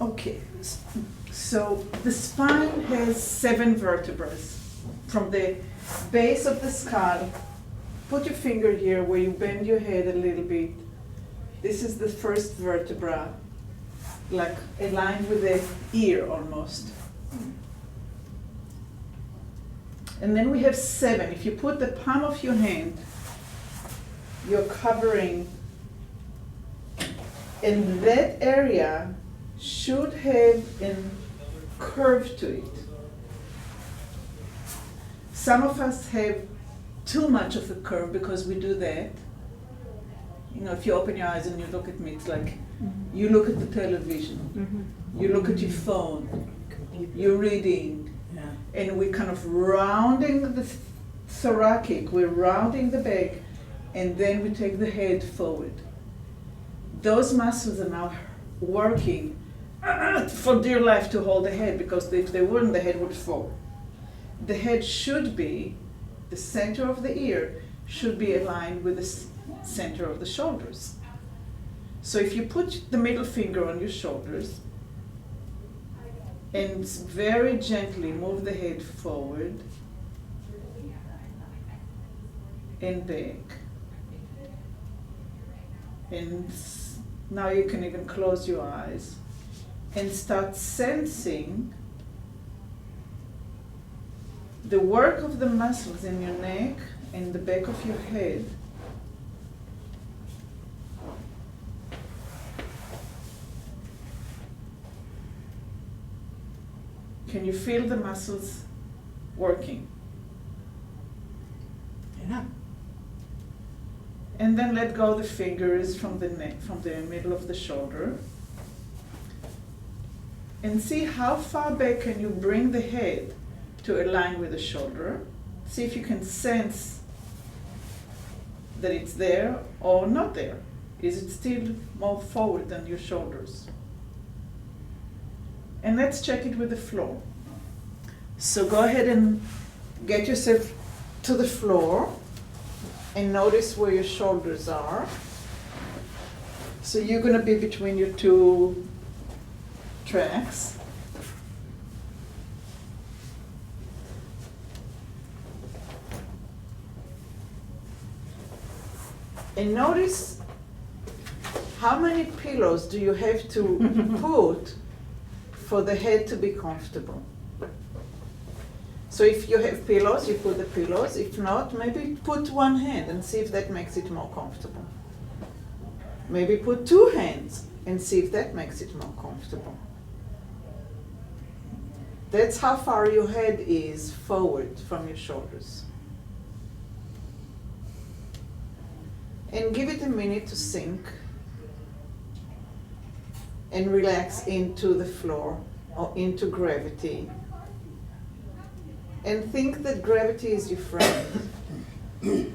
Okay, so the spine has 7 vertebrae. From the base of the skull, put your finger here where you bend your head a little bit. This is the first vertebra, like aligned with the ear almost. And then we have 7. If you put the palm of your hand, you're covering, and that area should have a curve to it. Some of us have too much of a curve because we do that. You know, if you open your eyes and you look at me, it's like you look at the television, you look at your phone, you're reading, and we're kind of rounding the thoracic, we're rounding the back, and then we take the head forward. Those muscles are now working for dear life to hold the head, because if they wouldn't, the head would fall. The head should be, the center of the ear should be aligned with the center of the shoulders. So if you put the middle finger on your shoulders and very gently move the head forward and back, and now you can even close your eyes and start sensing the work of the muscles in your neck and the back of your head. Can you feel the muscles working? Yeah. And then let go the fingers from the neck, from the middle of the shoulder. And see how far back can you bring the head to align with the shoulder. See if you can sense that it's there or not there. Is it still more forward than your shoulders? And let's check it with the floor. So go ahead and get yourself to the floor and notice where your shoulders are. So you're going to be between your 2 tracks. And notice how many pillows do you have to put for the head to be comfortable. So if you have pillows, you put the pillows. If not, maybe put 1 hand and see if that makes it more comfortable. Maybe put 2 hands and see if that makes it more comfortable. That's how far your head is forward from your shoulders. And give it a minute to sink and relax into the floor or into gravity. And think that gravity is your friend.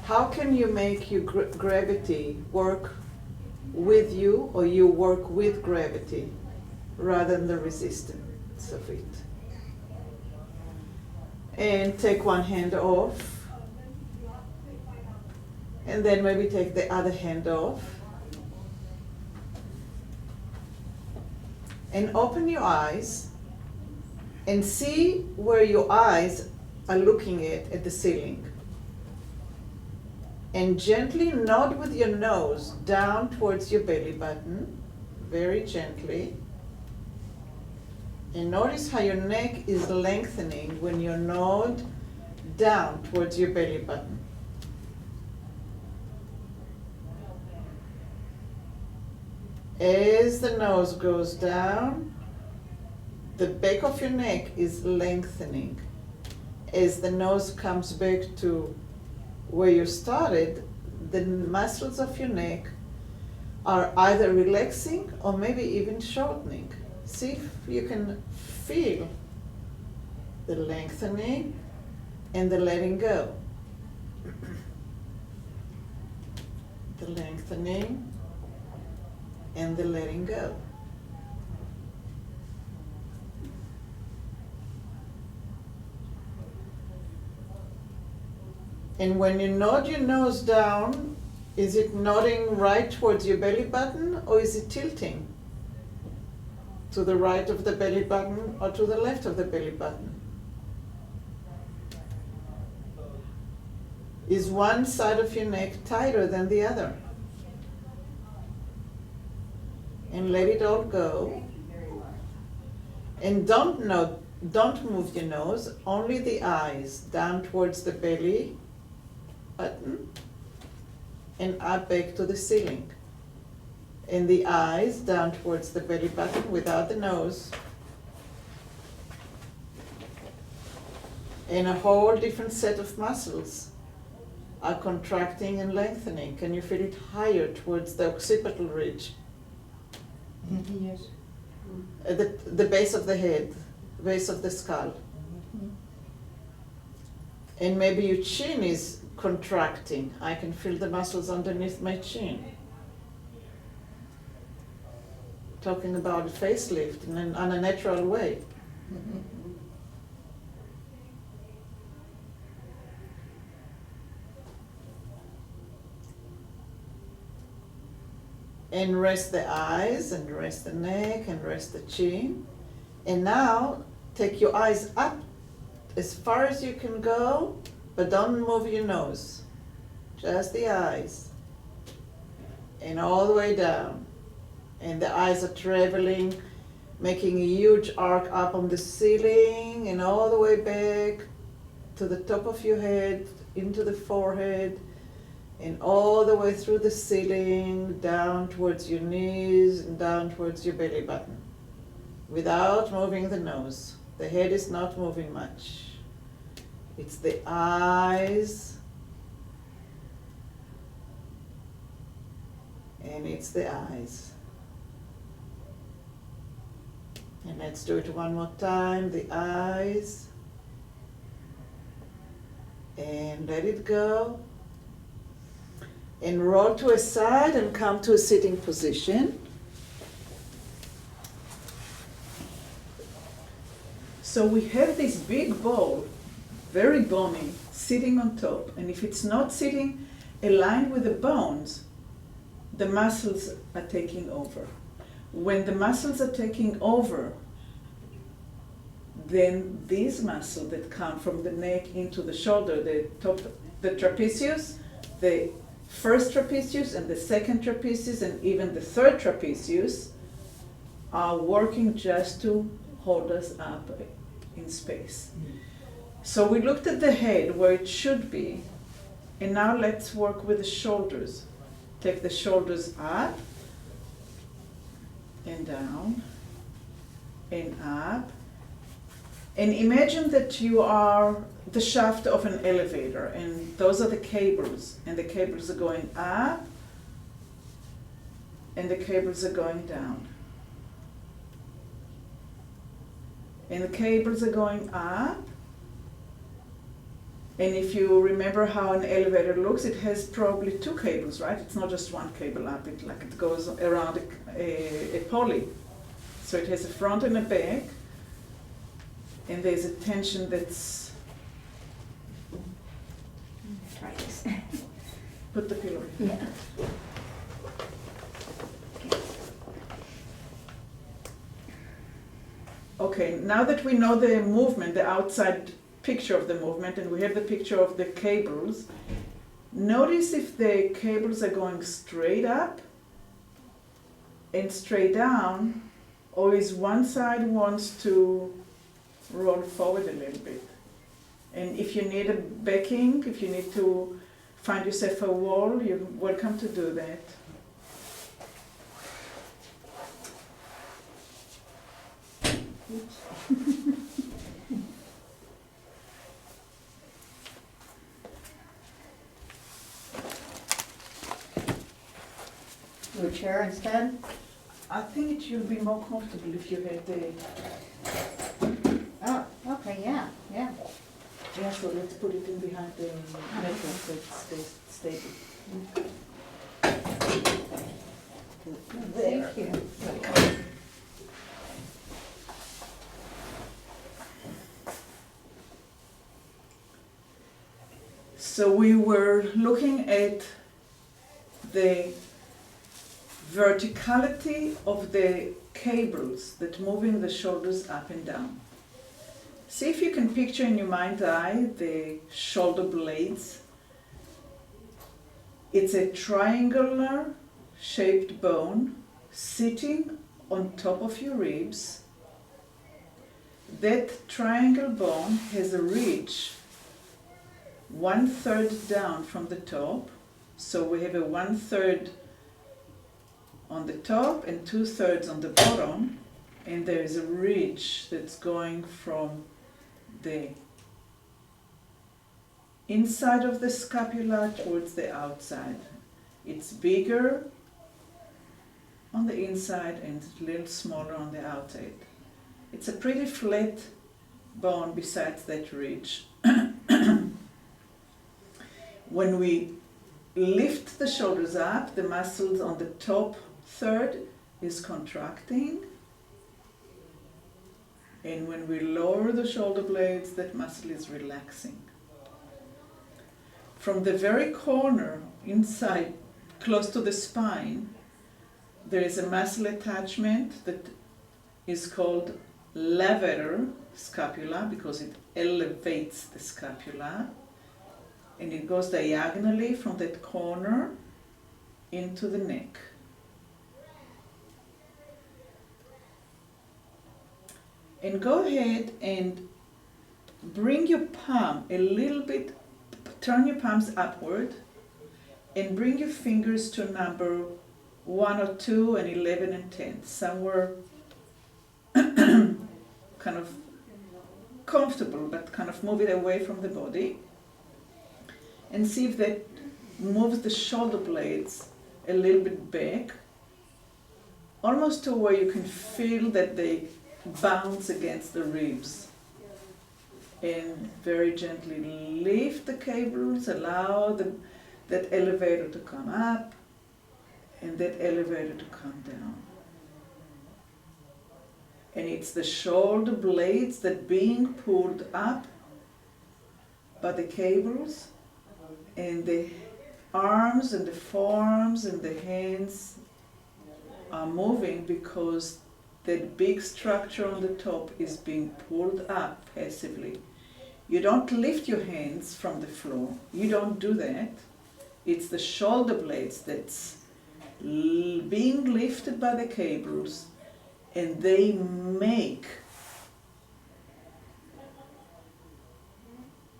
How can you make your gravity work with you, or you work with gravity rather than the resistance of it? And take 1 hand off. And then maybe take the other hand off. And open your eyes and see where your eyes are looking at the ceiling. And gently nod with your nose down towards your belly button, very gently. And notice how your neck is lengthening when you nod down towards your belly button. As the nose goes down, the back of your neck is lengthening. As the nose comes back to where you started, the muscles of your neck are either relaxing or maybe even shortening. See if you can feel the lengthening and the letting go. The lengthening and the letting go. And when you nod your nose down, is it nodding right towards your belly button or is it tilting? To the right of the belly button or to the left of the belly button? Is one side of your neck tighter than the other? And let it all go. And don't move your nose, only the eyes down towards the belly button and up back to the ceiling. And the eyes down towards the belly button without the nose. And a whole different set of muscles are contracting and lengthening. Can you feel it higher towards the occipital ridge? Yes. At the base of the head, base of the skull. And maybe your chin is contracting. I can feel the muscles underneath my chin. Talking about a facelift in an unnatural way. And rest the eyes, and rest the neck, and rest the chin. And now take your eyes up as far as you can go, but don't move your nose. Just the eyes. And all the way down. And the eyes are traveling, making a huge arc up on the ceiling and all the way back to the top of your head, into the forehead, and all the way through the ceiling, down towards your knees and down towards your belly button, without moving the nose. The head is not moving much. It's the eyes, and it's the eyes. And let's do it one more time, the eyes, and let it go. And roll to a side and come to a sitting position. So we have this big ball, very bony, sitting on top. And if it's not sitting aligned with the bones, the muscles are taking over. When the muscles are taking over, then these muscles that come from the neck into the shoulder, the top, the trapezius, the first trapezius and the second trapezius and even the third trapezius are working just to hold us up in space. So we looked at the head where it should be, and now let's work with the shoulders. Take the shoulders up and down and up. And imagine that you are the shaft of an elevator, and those are the cables, and the cables are going up, and the cables are going down. And the cables are going up, and if you remember how an elevator looks, it has probably two cables, right? It's not just one cable up, it goes around a pulley. So it has a front and a back, and there's a tension that's... Try this. Put the pillow in. Yeah. Okay, now that we know the movement, the outside picture of the movement, and we have the picture of the cables, notice if the cables are going straight up and straight down, or is one side wants to roll forward a little bit. And if you need a backing, if you need to find yourself a wall, you're welcome to do that. Do a chair instead? I think it should be more comfortable if you had the... Oh, okay, yeah. Yeah, so let's put it in behind the mattress so it stays stable. There. Thank you. So we were looking at the verticality of the cables that moving the shoulders up and down. See if you can picture in your mind's eye the shoulder blades. It's a triangular shaped bone sitting on top of your ribs. That triangle bone has a ridge 1/3 down from the top. So we have a 1/3 on the top and 2/3 on the bottom, and there is a ridge that's going from the inside of the scapula towards the outside. It's bigger on the inside and a little smaller on the outside. It's a pretty flat bone besides that ridge. When we lift the shoulders up, the muscles on the top third is contracting. And when we lower the shoulder blades, that muscle is relaxing. From the very corner, inside, close to the spine, there is a muscle attachment that is called levator scapula because it elevates the scapula. And it goes diagonally from that corner into the neck. And go ahead and bring your palm a little bit, turn your palms upward and bring your fingers to number 1 or 2 and 11 and 10, somewhere kind of comfortable, but kind of move it away from the body. And see if that moves the shoulder blades a little bit back, almost to where you can feel that they bounce against the ribs. And very gently lift the cables, allow that elevator to come up and that elevator to come down. And it's the shoulder blades that being pulled up by the cables, and the arms and the forearms and the hands are moving because that big structure on the top is being pulled up passively. You don't lift your hands from the floor. You don't do that. It's the shoulder blades that's being lifted by the cables, and they make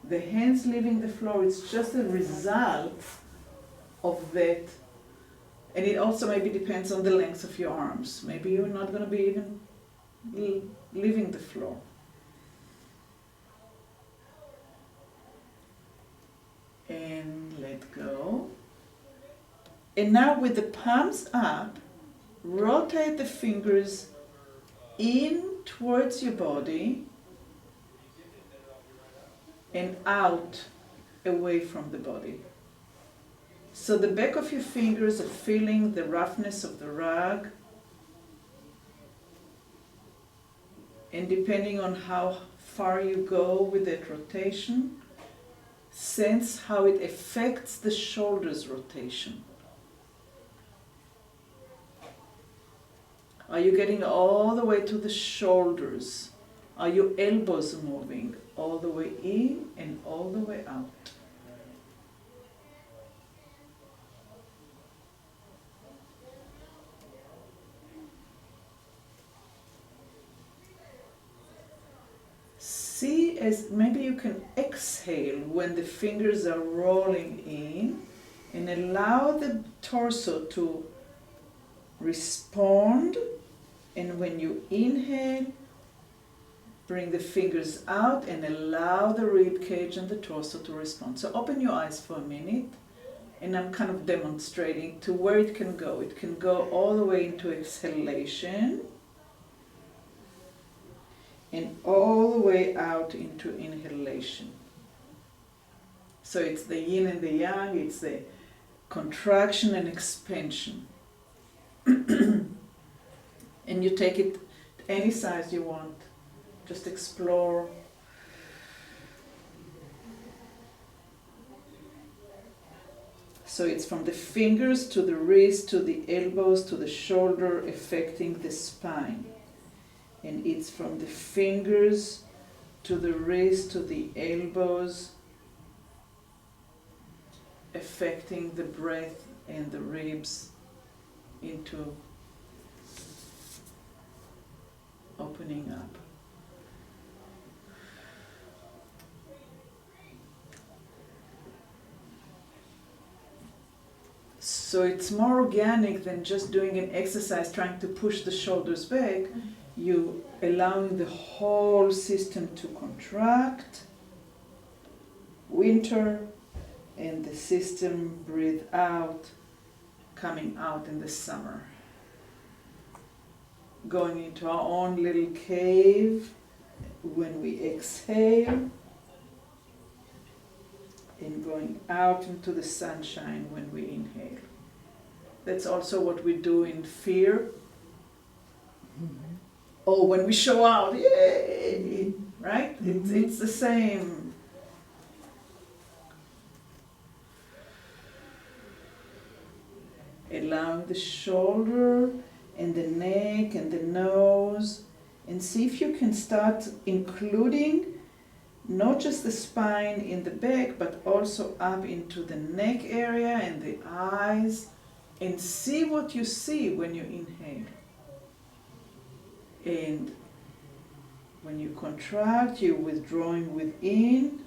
the hands leaving the floor. It's just a result of that. And it also maybe depends on the length of your arms. Maybe you're not going to be even leaving the floor. And let go. And now with the palms up, rotate the fingers in towards your body and out away from the body. So the back of your fingers are feeling the roughness of the rug, and depending on how far you go with that rotation, sense how it affects the shoulders rotation. Are you getting all the way to the shoulders? Are your elbows moving all the way in and all the way out? See, as maybe you can exhale when the fingers are rolling in, and allow the torso to respond. And when you inhale, bring the fingers out and allow the rib cage and the torso to respond. So open your eyes for a minute, and I'm kind of demonstrating to where it can go. It can go all the way into exhalation and all the way out into inhalation. So it's the yin and the yang, it's the contraction and expansion. And you take it any size you want. Just explore. So it's from the fingers to the wrist to the elbows to the shoulder, affecting the spine. And it's from the fingers to the wrist to the elbows, affecting the breath and the ribs into opening up. So it's more organic than just doing an exercise trying to push the shoulders back. You allowing the whole system to contract, winter, and the system breathe out, coming out in the summer. Going into our own little cave when we exhale, and going out into the sunshine when we inhale. That's also what we do in fear. Or when we show out, yay! Right? It's the same. Allowing the shoulder and the neck and the nose, and see if you can start including not just the spine in the back, but also up into the neck area and the eyes, and see what you see when you inhale. And when you contract, you're withdrawing within.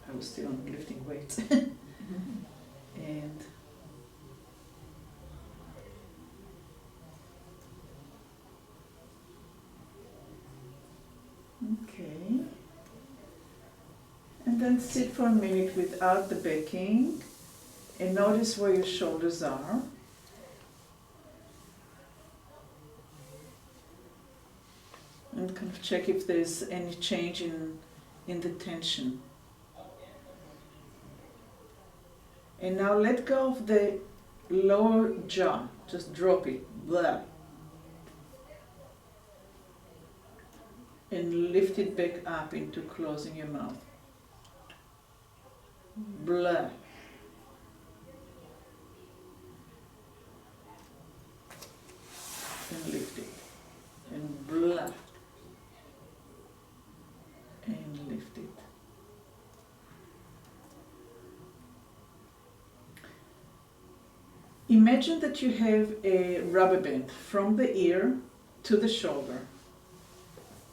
I was still lifting weights. And okay. And then sit for a minute without the backing and notice where your shoulders are. And kind of check if there's any change in the tension. And now let go of the lower jaw. Just drop it. Blah. And lift it back up into closing your mouth. Blah. And lift it. And blah. And lift it. Imagine that you have a rubber band from the ear to the shoulder,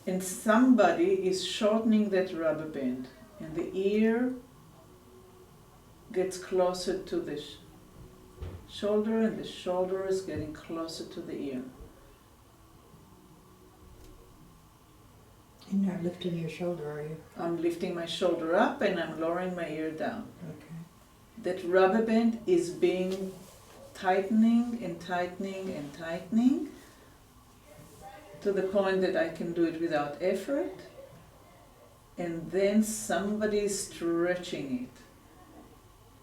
and somebody is shortening that rubber band, and the ear gets closer to the shoulder, and the shoulder is getting closer to the ear. You're not lifting your shoulder, are you? I'm lifting my shoulder up and I'm lowering my ear down. Okay. That rubber band is being tightening and tightening and tightening to the point that I can do it without effort, and then somebody is stretching it.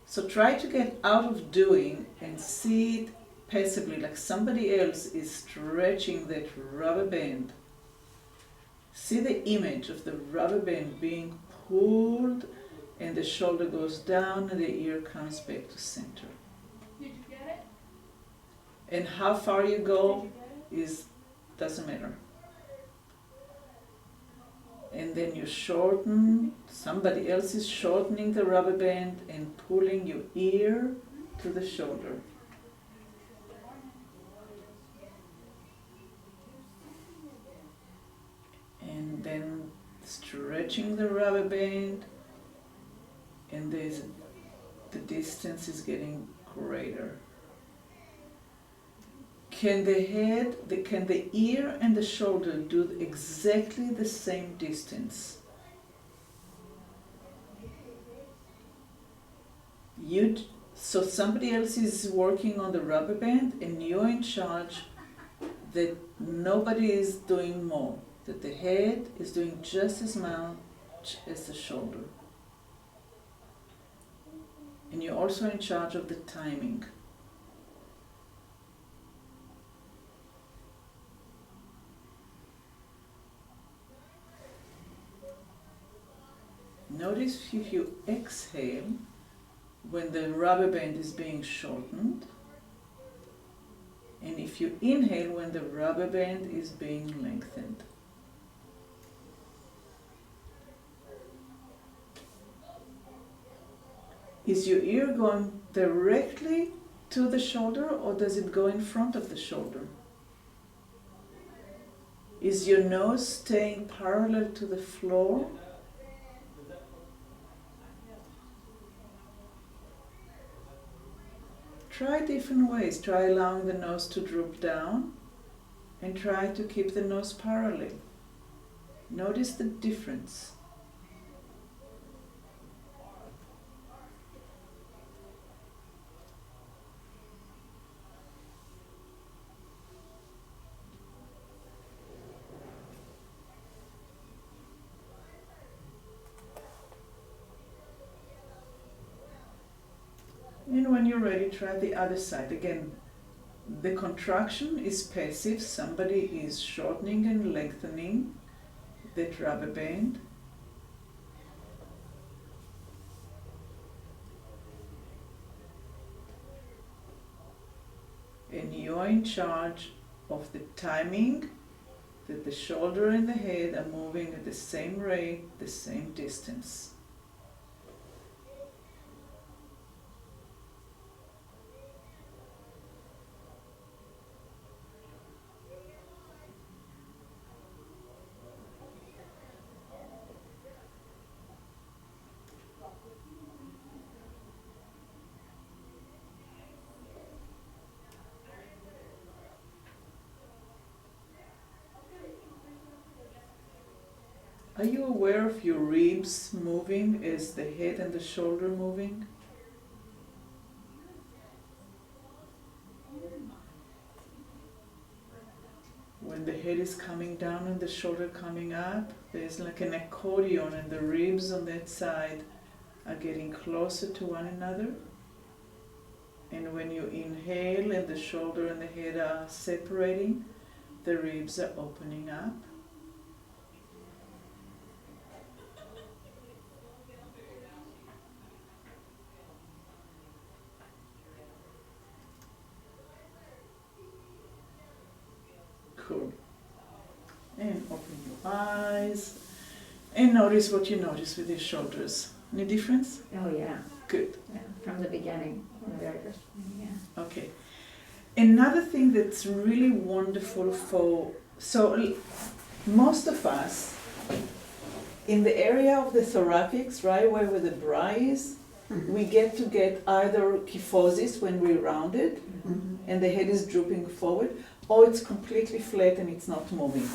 So try to get out of doing and see it passively, like somebody else is stretching that rubber band. See the image of the rubber band being pulled, and the shoulder goes down and the ear comes back to center. Did you get it? And how far you go doesn't matter. And then you shorten, somebody else is shortening the rubber band and pulling your ear to the shoulder. And then stretching the rubber band, and the distance is getting greater. Can the ear and the shoulder do exactly the same distance? So somebody else is working on the rubber band and you're in charge, that nobody is doing more, that the head is doing just as much as the shoulder. And you're also in charge of the timing. Notice if you exhale when the rubber band is being shortened, and if you inhale when the rubber band is being lengthened. Is your ear going directly to the shoulder, or does it go in front of the shoulder? Is your nose staying parallel to the floor? Try different ways. Try allowing the nose to droop down and try to keep the nose parallel. Notice the difference. And when you're ready, try the other side. Again, the contraction is passive. Somebody is shortening and lengthening that rubber band. And you're in charge of the timing that the shoulder and the head are moving at the same rate, the same distance. Are you aware of your ribs moving as the head and the shoulder moving? When the head is coming down and the shoulder coming up, there's like an accordion and the ribs on that side are getting closer to one another. And when you inhale and the shoulder and the head are separating, the ribs are opening up. Cool. And open your eyes and notice what you notice with your shoulders. Any difference? Oh, yeah. Good. Yeah. From the beginning, from the very first beginning, yeah. Okay. Another thing that's really wonderful most of us in the area of the thoracics, right where the bra is, we get either kyphosis when we round it and the head is drooping forward, or it's completely flat and it's not moving.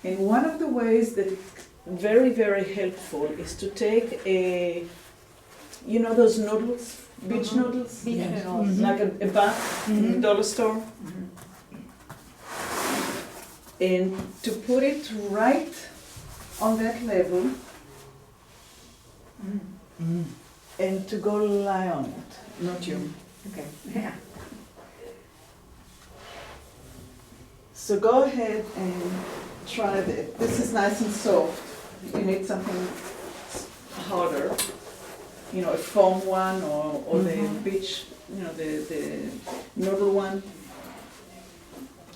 And one of the ways that it's very, very helpful is to take those noodles, beach noodles? Beach Yes. noodles. Like a bag in the dollar store? And to put it right on that level and to go lie on it, not you. Okay, yeah. So go ahead and try that. This is nice and soft. You need something harder, a foam one or the beach, the noodle one.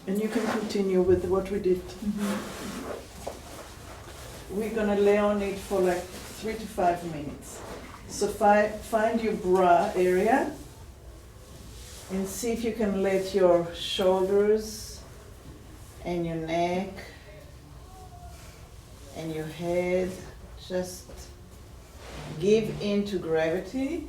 And you can continue with what we did. We're gonna lay on it for like 3 to 5 minutes. So find your bra area and see if you can let your shoulders and your neck and your head just give in to gravity.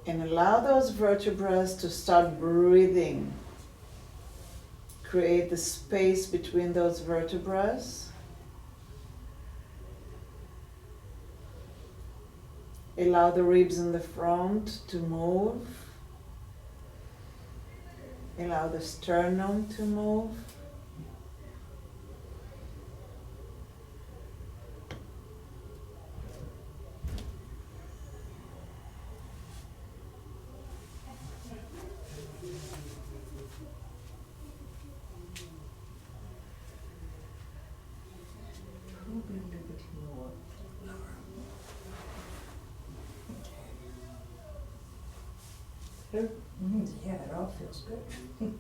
And allow those vertebrae to start breathing. Create the space between those vertebrae. Allow the ribs in the front to move. Allow the sternum to move. Yeah, it all feels good.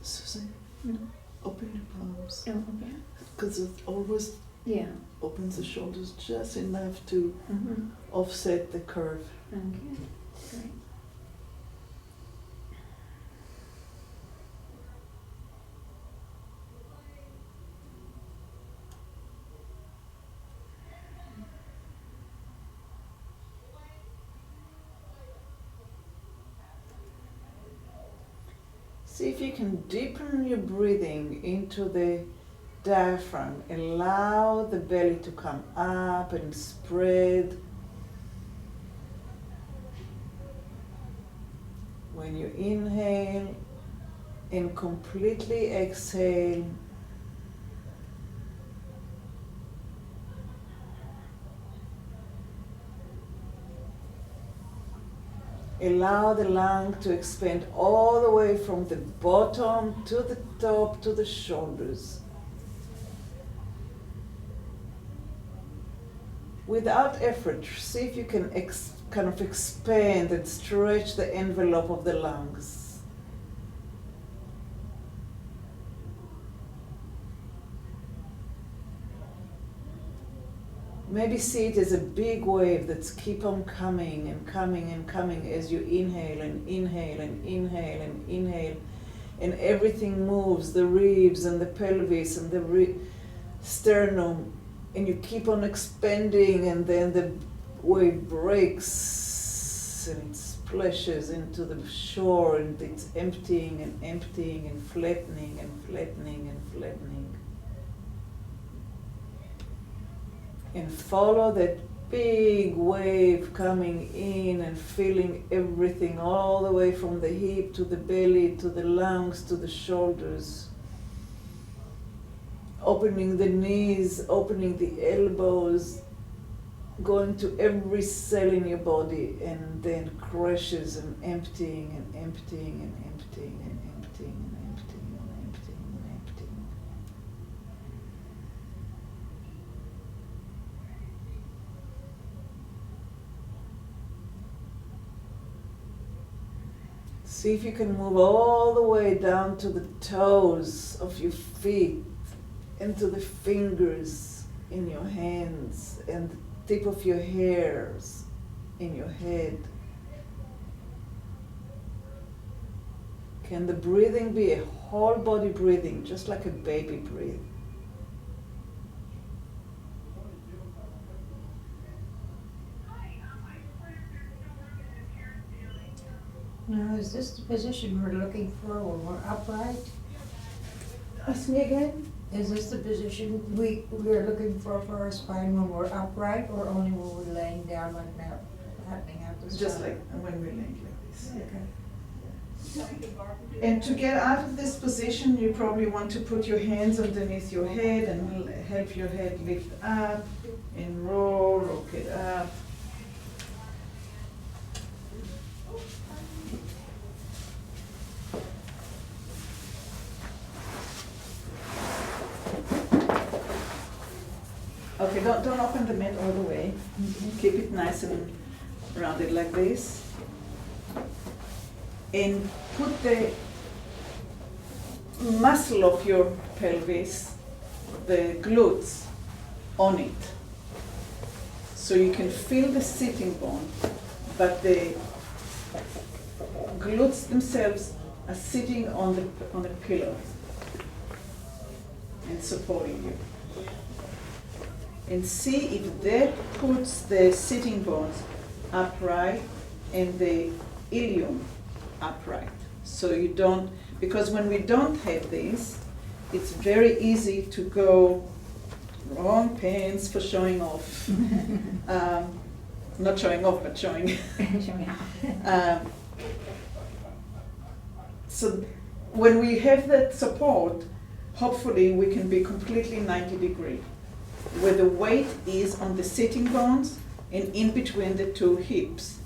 Susan, Mm. open your palms. Oh, okay. Because it always Yeah. opens the shoulders just enough to Mm-hmm. offset the curve. Okay. Great. See if you can deepen your breathing into the diaphragm. Allow the belly to come up and spread. When you inhale and completely exhale, allow the lung to expand all the way from the bottom to the top to the shoulders. Without effort, see if you can kind of expand and stretch the envelope of the lungs. Maybe see it as a big wave that's keep on coming and coming and coming as you inhale and inhale and inhale and inhale, and everything moves, the ribs and the pelvis and the sternum, and you keep on expanding, and then the wave breaks and it splashes into the shore, and it's emptying and emptying and flattening and flattening and flattening. And follow that big wave coming in and feeling everything all the way from the hip to the belly to the lungs to the shoulders. Opening the knees, opening the elbows, going to every cell in your body, and then crashes and emptying and emptying and emptying and emptying and emptying and emptying and emptying. See if you can move all the way down to the toes of your feet, into the fingers in your hands, and the tip of your hairs in your head. Can the breathing be a whole body breathing, just like a baby breathe? Now, is this the position we're looking for when we're upright? Ask me again? Is this the position we're looking for our spine when we're upright, or only when we're laying down like that, flattening out the spine? Just like when we're laying like this. Okay. And to get out of this position, you probably want to put your hands underneath your head and help your head lift up and roll or get up. Okay, don't open the mat all the way. Keep it nice and rounded like this. And put the muscle of your pelvis, the glutes, on it. So you can feel the sitting bone, but the glutes themselves are sitting on the pillow and supporting you. And see if that puts the sitting bones upright and the ilium upright. So you don't, because when we don't have this, it's very easy to go wrong pants for showing off. Not showing off, but showing. So when we have that support, hopefully we can be completely 90 degree, where the weight is on the sitting bones and in between the two hips.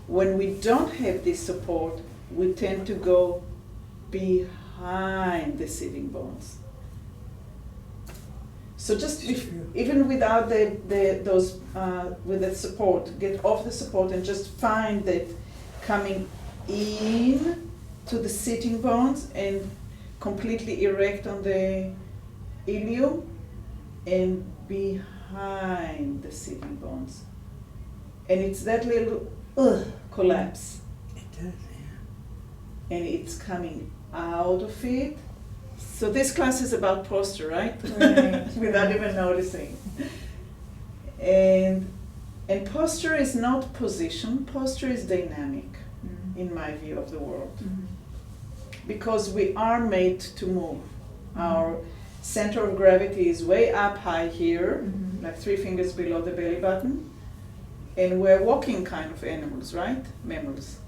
When we don't have this support, we tend to go behind the sitting bones. So just even without with the support, get off the support and just find that coming in to the sitting bones and completely erect on the ilium and behind the sitting bones. And it's that little collapse. It does, yeah. And it's coming out of it. So this class is about posture, right? Right. Without even noticing. And posture is not position, posture is dynamic, in my view of the world. Because we are made to move. Our center of gravity is way up high here, like 3 fingers below the belly button. And we're walking kind of animals, right? Mammals.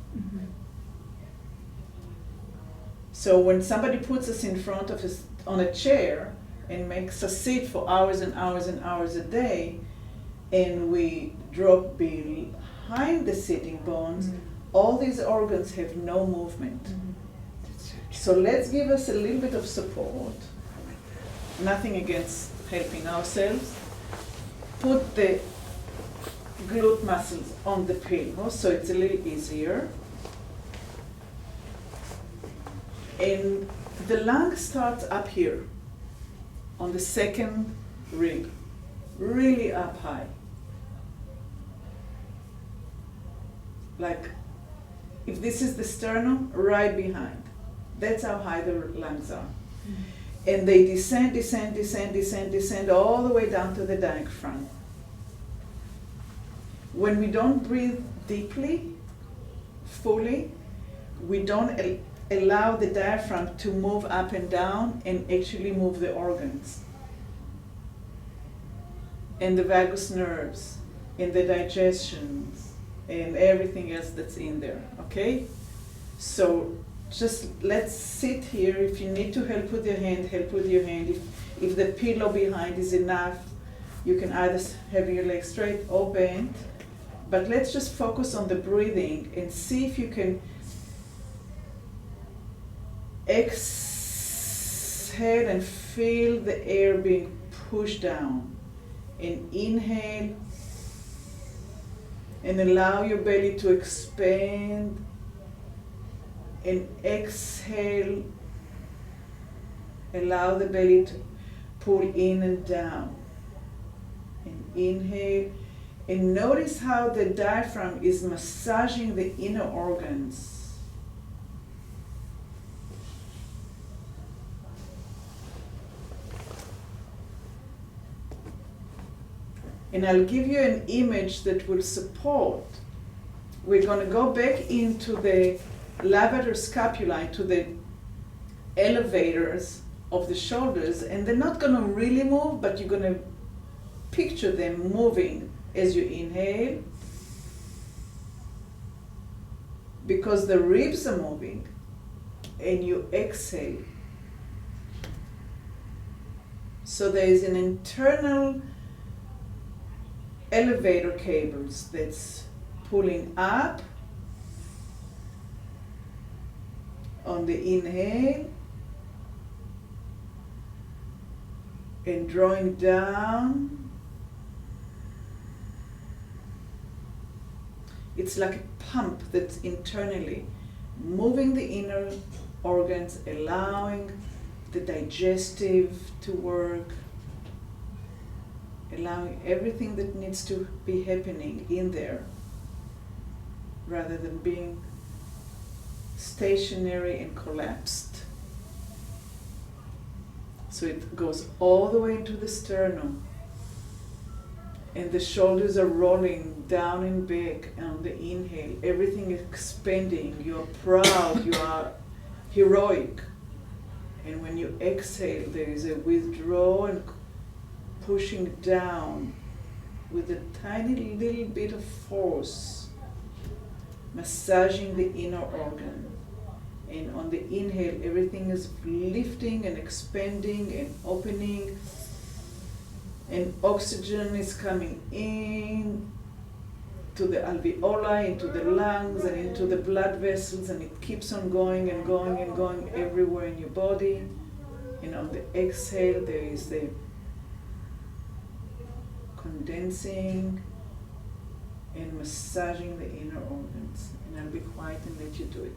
So when somebody puts us in front of us on a chair and makes us sit for hours and hours and hours a day, and we drop behind the sitting bones, all these organs have no movement. So let's give us a little bit of support. Nothing against helping ourselves. Put the glute muscles on the pillow so it's a little easier. And the lung starts up here on the second rib, really up high. Like if this is the sternum, right behind. That's how high the lungs are. And they descend, descend, descend, descend, descend all the way down to the diaphragm. When we don't breathe deeply, fully, we don't allow the diaphragm to move up and down and actually move the organs and the vagus nerves and the digestions and everything else that's in there, okay? So just let's sit here. If you need to help with your hand, help with your hand. If the pillow behind is enough, you can either have your legs straight or bent. But let's just focus on the breathing and see if you can exhale and feel the air being pushed down. And inhale and allow your belly to expand. And exhale, allow the belly to pull in and down. And inhale. And notice how the diaphragm is massaging the inner organs. And I'll give you an image that will support. We're going to go back into the levator scapulae, to the elevators of the shoulders, and they're not going to really move, but you're going to picture them moving as you inhale, because the ribs are moving, and you exhale. So there is an internal elevator cables that's pulling up on the inhale and drawing down. It's like a pump that's internally moving the inner organs, allowing the digestive to work, allowing everything that needs to be happening in there, rather than being stationary and collapsed. So it goes all the way into the sternum. And the shoulders are rolling down and back on the inhale. Everything is expanding. You are proud. You are heroic. And when you exhale, there is a withdrawal and pushing down with a tiny little bit of force, massaging the inner organ. And on the inhale, everything is lifting and expanding and opening. And oxygen is coming in to the alveoli, into the lungs, and into the blood vessels, and it keeps on going and going and going everywhere in your body. And on the exhale, there is the condensing and massaging the inner organs. And I'll be quiet and let you do it.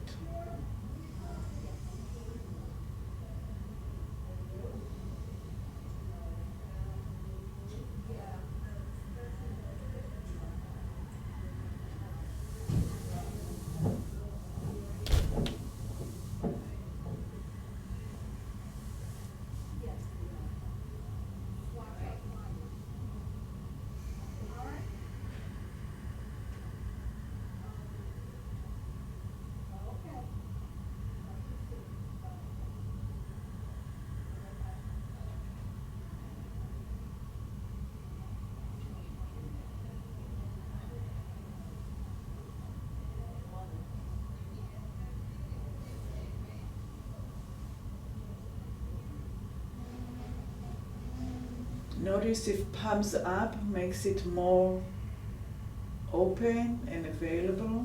Notice if palms up makes it more open and available.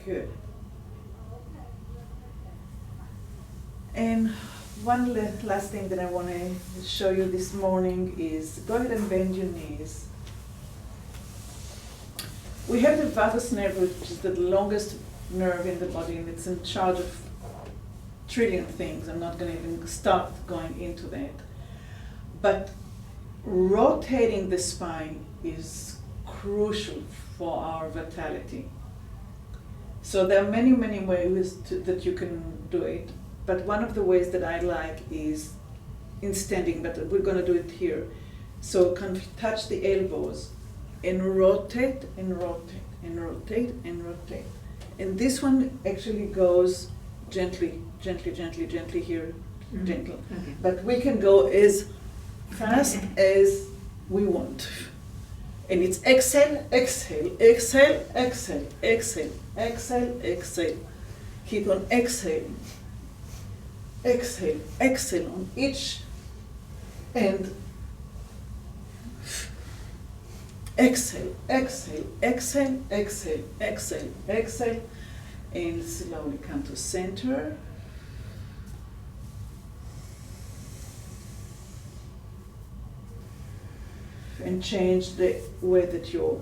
Good. And one last thing that I want to show you this morning is go ahead and bend your knees. We have the vagus nerve, which is the longest nerve in the body, and it's in charge of trillion things. I'm not going to even start going into that. But rotating the spine is crucial for our vitality. So there are many, many ways that you can do it. But one of the ways that I like is in standing, but we're going to do it here. So can touch the elbows and rotate and rotate and rotate and rotate. And this one actually goes gently, gently, gently, gently here, gentle. Okay. But we can go as fast as we want. And it's exhale, exhale, exhale, exhale, exhale, exhale, exhale. Keep on exhaling. Exhale, exhale on each end. Exhale, exhale, exhale, exhale, exhale, exhale. And slowly come to center. And change the way that your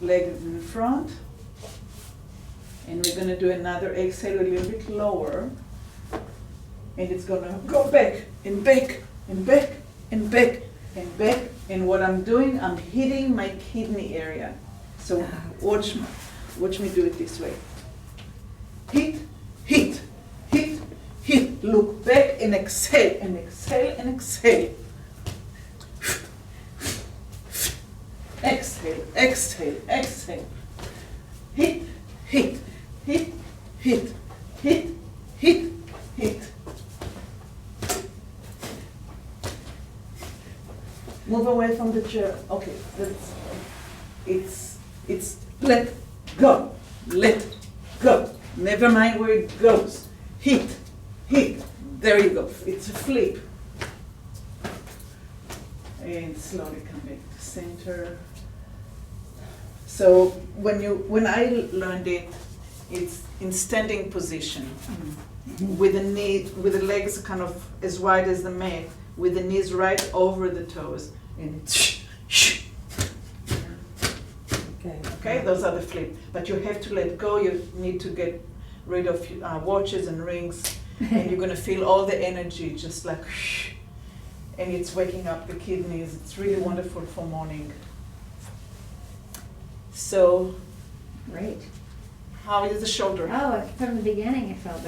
leg is in front. And we're going to do another exhale a little bit lower. And it's going to go back and back and back and back and back. And what I'm doing, I'm hitting my kidney area. So watch me do it this way. Hit, hit, hit, hit. Look back and exhale and exhale and exhale. Exhale, exhale, exhale. Hit, hit, hit, hit, hit, hit, hit. Move away from Sure. Okay, it's let go, let go. Never mind where it goes. Hit. There you go. It's a flip. And slowly come back to center. So when I learned it, it's in standing position, with the legs kind of as wide as the mat, with the knees right over the toes, and it's Okay. okay. Those are the flip. But you have to let go. You need to get rid of watches and rings, and you're gonna feel all the energy just like, and it's waking up the kidneys. It's really wonderful for morning. So, Great. how is the shoulder? Oh, from the beginning it felt